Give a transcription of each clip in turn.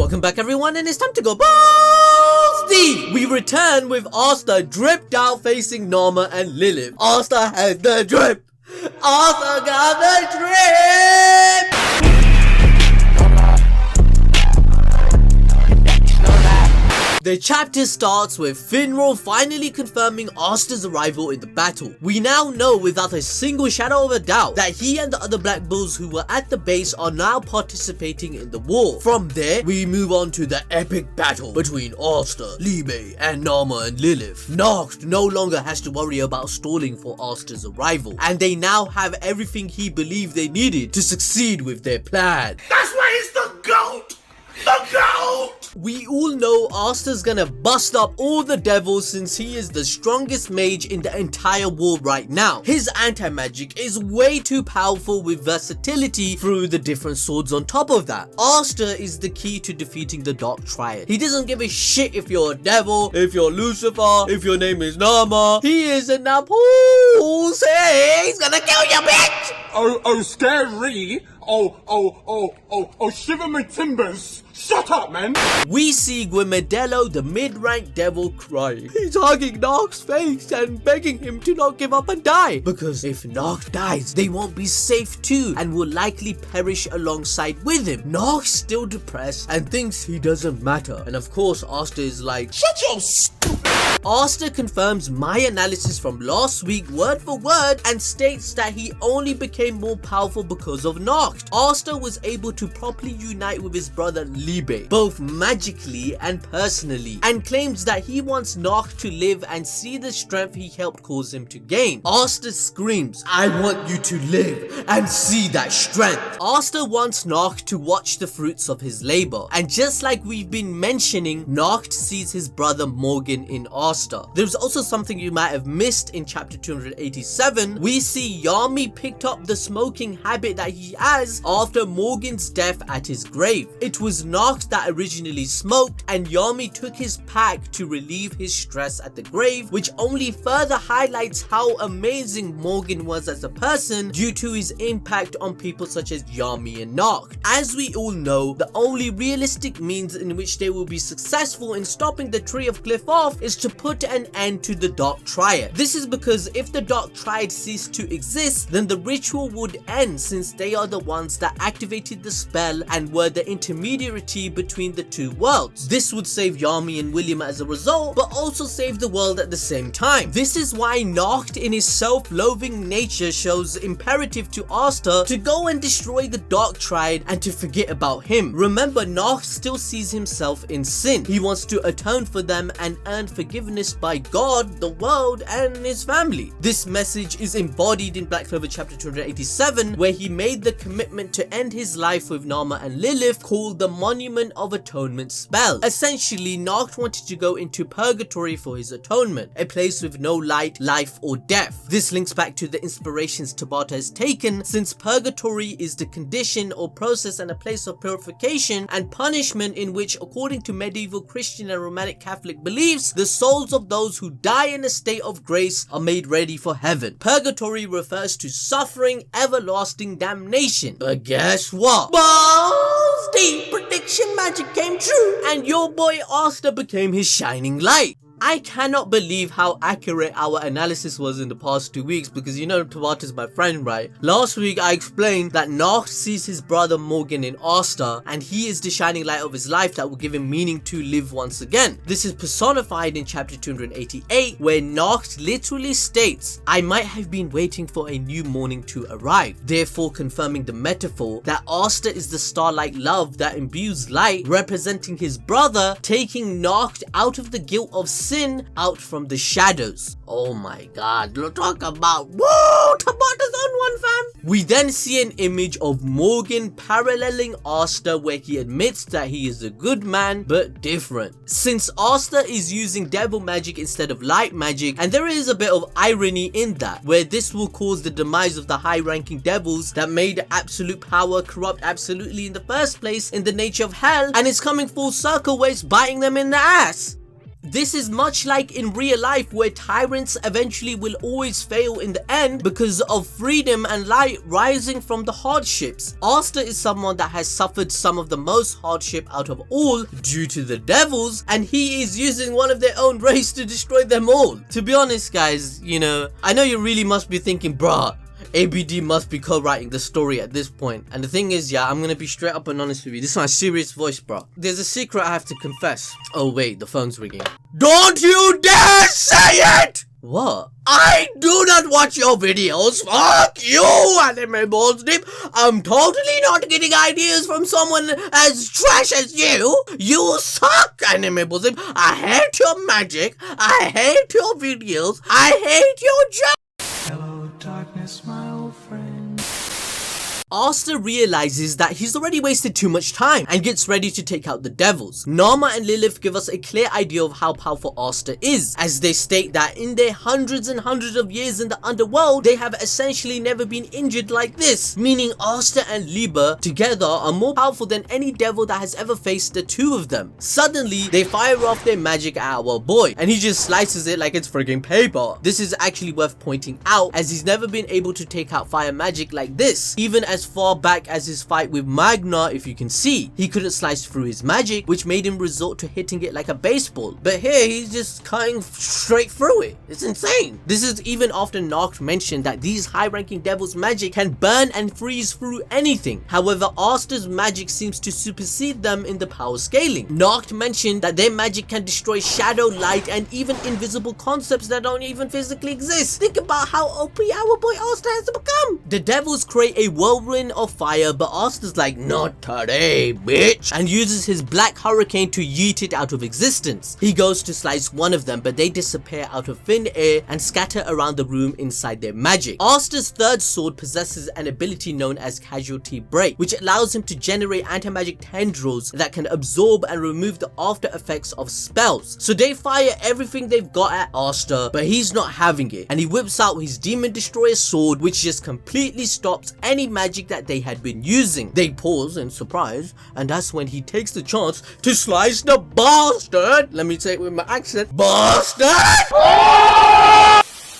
Welcome back everyone, and it's time to go balls deep. We return with Asta dripped out facing Naamah and Lilith. Asta has the drip. Asta got the drip. The chapter starts with Finral finally confirming Asta's arrival in the battle. We now know without a single shadow of a doubt that he and the other Black Bulls who were at the base are now participating in the war. From there, we move on to the epic battle between Asta, Liebe, and Naamah and Lilith. Nacht no longer has to worry about stalling for Asta's arrival, and they now have everything he believed they needed to succeed with their plan. That's why he's the GOAT! The GOAT! We all know Asta's gonna bust up all the devils since he is the strongest mage in the entire war right now. His anti-magic is way too powerful with versatility through the different swords on top of that. Asta is the key to defeating the Dark Triad. He doesn't give a shit if you're a devil, if you're Lucifer, if your name is Naamah. He is a Napoo. He's gonna kill you, bitch! Oh, scary! Oh, shiver my timbers! Shut up, man! We see Guimedello, the mid-ranked devil, crying. He's hugging Nacht's face and begging him to not give up and die. Because if Nacht dies, they won't be safe too and will likely perish alongside with him. Nacht's still depressed and thinks he doesn't matter. And of course, Asta is like, Shut your stupid... Asta confirms my analysis from last week word for word and states that he only became more powerful because of Nacht. Asta was able to properly unite with his brother Liebe, both magically and personally, and claims that he wants Nacht to live and see the strength he helped cause him to gain. Asta screams, I want you to live and see that strength. Asta wants Nacht to watch the fruits of his labor, and just like we've been mentioning, Nacht sees his brother Morgan in Asta. There's also something you might have missed in chapter 287. We see Yami picked up the smoking habit that he has after Morgan's death at his grave. It was Nacht that originally smoked, and Yami took his pack to relieve his stress at the grave, which only further highlights how amazing Morgan was as a person due to his impact on people such as Yami and Nacht. As we all know, the only realistic means in which they will be successful in stopping the Tree of Cliff off is to put an end to the Dark Triad. This is because if the Dark Triad ceased to exist, then the ritual would end, since they are the ones that activated the spell and were the intermediary between the two worlds. This would save Yami and William as a result, but also save the world at the same time. This is why Nacht in his self-loathing nature shows imperative to Asta to go and destroy the Dark Triad and to forget about him. Remember, Nacht still sees himself in sin. He wants to atone for them and earn forgiveness by God, the world, and his family. This message is embodied in Black Clover Chapter 287, where he made the commitment to end his life with Naamah and Lilith, called the Monument of Atonement spell. Essentially, Nacht wanted to go into purgatory for his atonement, a place with no light, life, or death. This links back to the inspirations Tabata has taken, since purgatory is the condition or process and a place of purification and punishment in which, according to medieval Christian and Roman Catholic beliefs, the souls of those who die in a state of grace are made ready for heaven. Purgatory refers to suffering, everlasting damnation. But guess what? Balls deep, prediction magic came true, and your boy Asta became his shining light. I cannot believe how accurate our analysis was in the past 2 weeks, because you know Tabata is my friend, right? Last week I explained that Nacht sees his brother Morgan in Asta, and he is the shining light of his life that will give him meaning to live once again. This is personified in chapter 288, where Nacht literally states, I might have been waiting for a new morning to arrive, therefore confirming the metaphor that Asta is the starlight love that imbues light, representing his brother, taking Nacht out of the guilt of sin, out from the shadows. Oh my god, talk about woo, Tabata's on one, fam. We then see an image of Morgan paralleling Asta, where he admits that he is a good man but different, since Asta is using devil magic instead of light magic, and there is a bit of irony in that, where this will cause the demise of the high-ranking devils that made absolute power corrupt absolutely in the first place in the nature of hell, and it's coming full circle where it's biting them in the ass. This is much like in real life, where tyrants eventually will always fail in the end because of freedom and light rising from the hardships. Asta is someone that has suffered some of the most hardship out of all due to the devils, and he is using one of their own race to destroy them all. To be honest guys, you know, I know you really must be thinking, bruh, ABD must be co-writing the story at this point. And the thing is, yeah, I'm gonna be straight up and honest with you. This is my serious voice, bro. There's a secret I have to confess. Oh wait, the phone's ringing. Don't you dare say it! What? I do not watch your videos. Fuck you, anime balls deep. I'm totally not getting ideas from someone as trash as you. You suck, anime balls deep. I hate your magic. I hate your videos. I hate your job. Hello, darkness, my old friend. Asta realizes that he's already wasted too much time and gets ready to take out the devils. Naamah and Lilith give us a clear idea of how powerful Asta is, as they state that in their hundreds and hundreds of years in the underworld, they have essentially never been injured like this, meaning Asta and Liebe together are more powerful than any devil that has ever faced the two of them. Suddenly, they fire off their magic at our boy, and he just slices it like it's frigging paper. This is actually worth pointing out, as he's never been able to take out fire magic like this, even as far back as his fight with Magna. If you can see, he couldn't slice through his magic, which made him resort to hitting it like a baseball, but here he's just cutting straight through it. It's insane. This is even after Nacht mentioned that these high-ranking devils' magic can burn and freeze through anything. However, Asta's magic seems to supersede them in the power scaling. Nacht mentioned that their magic can destroy shadow, light, and even invisible concepts that don't even physically exist. Think about how OP our boy Asta has to become. The devils create a whirlwind of fire, but Asta's like, not today, bitch, and uses his black hurricane to yeet it out of existence. He goes to slice one of them, but they disappear out of thin air and scatter around the room inside their magic. Asta's third sword possesses an ability known as Casualty Break, which allows him to generate anti-magic tendrils that can absorb and remove the after effects of spells. So they fire everything they've got at Asta, but he's not having it, and he whips out his Demon Destroyer sword, which just completely stops any magic that they had been using. They pause in surprise, and that's when he takes the chance to slice the bastard. Let me say it with my accent. Bastard!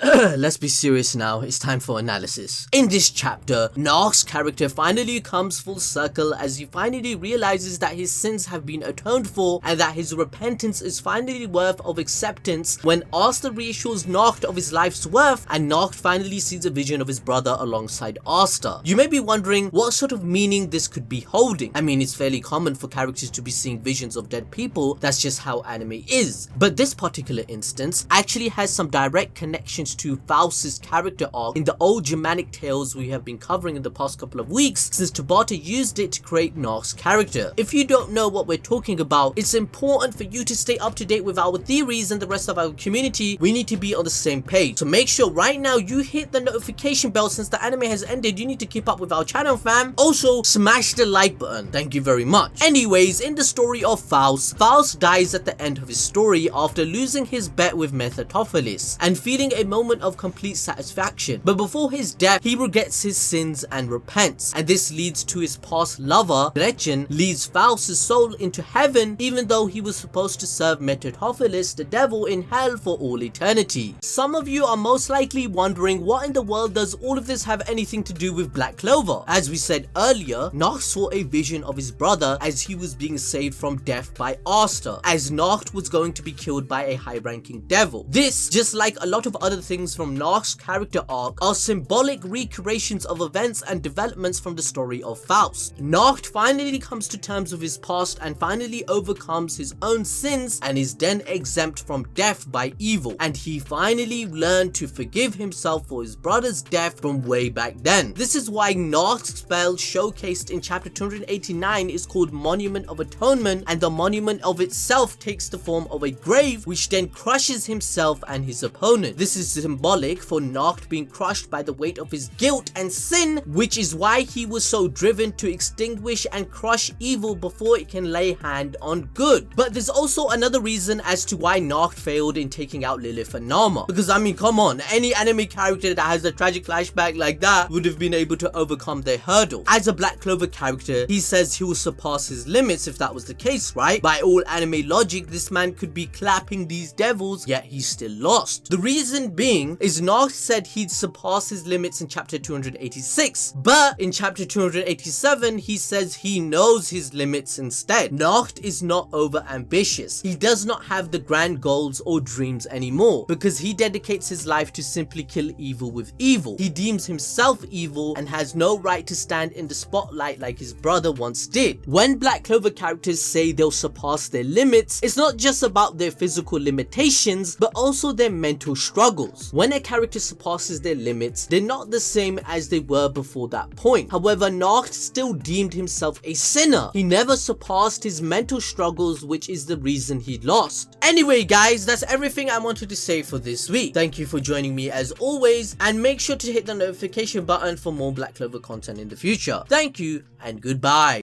Let's be serious now, it's time for analysis. In this chapter, Nacht's character finally comes full circle as he finally realizes that his sins have been atoned for and that his repentance is finally worth of acceptance when Asta reassures Nacht of his life's worth, and Nacht finally sees a vision of his brother alongside Asta. You may be wondering what sort of meaning this could be holding. I mean, it's fairly common for characters to be seeing visions of dead people, that's just how anime is. But this particular instance actually has some direct connections to Fausts' character arc in the old Germanic tales we have been covering in the past couple of weeks, since Tabata used it to create Nacht's character. If you don't know what we're talking about, it's important for you to stay up to date with our theories and the rest of our community. We need to be on the same page, so make sure right now you hit the notification bell. Since the anime has ended, you need to keep up with our channel, fam. Also, smash the like button, thank you very much. Anyways, in the story of Faust, Faust dies at the end of his story after losing his bet with Mephistopheles and feeling a moment of complete satisfaction. But before his death, he regrets his sins and repents, and this leads to his past lover, Gretchen, leads Faust's soul into heaven, even though he was supposed to serve Mephistopheles, the devil, in hell for all eternity. Some of you are most likely wondering, what in the world does all of this have anything to do with Black Clover? As we said earlier, Nacht saw a vision of his brother as he was being saved from death by Asta, as Nacht was going to be killed by a high-ranking devil. This, just like a lot of other things from Nacht's character arc, are symbolic recreations of events and developments from the story of Faust. Nacht finally comes to terms with his past and finally overcomes his own sins and is then exempt from death by evil, and he finally learned to forgive himself for his brother's death from way back then. This is why Nacht's spell showcased in chapter 289 is called Monument of Atonement, and the monument of itself takes the form of a grave which then crushes himself and his opponent. This is symbolic for Nacht being crushed by the weight of his guilt and sin, which is why he was so driven to extinguish and crush evil before it can lay hand on good. But there's also another reason as to why Nacht failed in taking out Lilith and Naamah, because I mean, come on, any anime character that has a tragic flashback like that would have been able to overcome their hurdle. As a Black Clover character, he says he will surpass his limits if that was the case, right? By all anime logic, this man could be clapping these devils, yet he's still lost. The reason being is Nacht said he'd surpass his limits in chapter 286, but in chapter 287 he says he knows his limits instead. Nacht is not over ambitious. He does not have the grand goals or dreams anymore because he dedicates his life to simply kill evil with evil. He deems himself evil and has no right to stand in the spotlight like his brother once did. When Black Clover characters say they'll surpass their limits, it's not just about their physical limitations but also their mental struggles. When a character surpasses their limits, they're not the same as they were before that point. However, Nacht still deemed himself a sinner. He never surpassed his mental struggles, which is the reason he lost. Anyway guys, that's everything I wanted to say for this week. Thank you for joining me as always, and make sure to hit the notification button for more Black Clover content in the future. Thank you and goodbye.